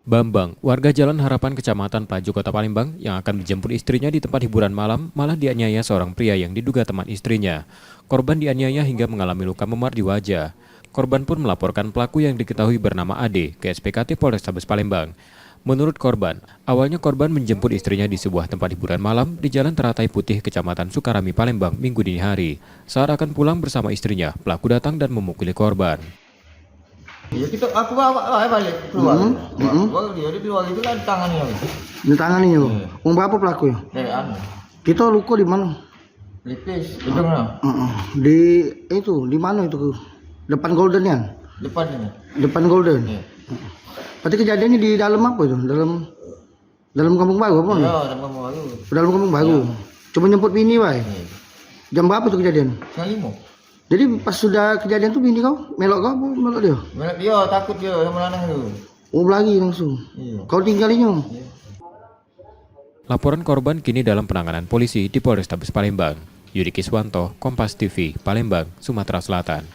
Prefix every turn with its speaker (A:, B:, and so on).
A: Bambang, warga Jalan Harapan Kecamatan Pelaju Kota Palembang yang akan menjemput istrinya di tempat hiburan malam malah dianiaya seorang pria yang diduga teman istrinya. Korban dianiaya hingga mengalami luka memar di wajah. Korban pun melaporkan pelaku yang diketahui bernama Ade ke SPKT Polrestabes Palembang. Menurut korban, awalnya korban menjemput istrinya di sebuah tempat hiburan malam di Jalan Teratai Putih, Kecamatan Sukarami, Palembang, Minggu dini hari. Saat akan pulang bersama istrinya, pelaku datang dan memukuli korban.
B: Ya aku bawa balik keluar. Bawa dia keluar itu kan tangannya.
C: Ditangani yo. Wong berapa pelaku ya?
B: Anu.
C: Kita luka di mana?
B: Lipis, hidungnya.
C: Di itu, di mana itu? Depan Golden ya?
B: Depannya.
C: Depan Golden.
B: Iya.
C: Berarti kejadiannya di dalam apa itu? Dalam Kampung Baru apa?
B: Ya, dalam baru.
C: Dalam Kampung Baru. Cuma nyemput bini wae.
B: Iya.
C: Jam berapa itu kejadian?
B: Setengah 5.
C: Jadi pas sudah kejadian tuh bini kau melok kau apa melok dia?
B: Melak dia takut dia sama lanang tu.
C: Oh lagi langsung.
B: Iya.
C: Kau tinggalinya?
B: Iya.
A: Laporan korban kini dalam penanganan polisi di Polrestabes Palembang. Yudi Kiswanto, Kompas TV, Palembang, Sumatera Selatan.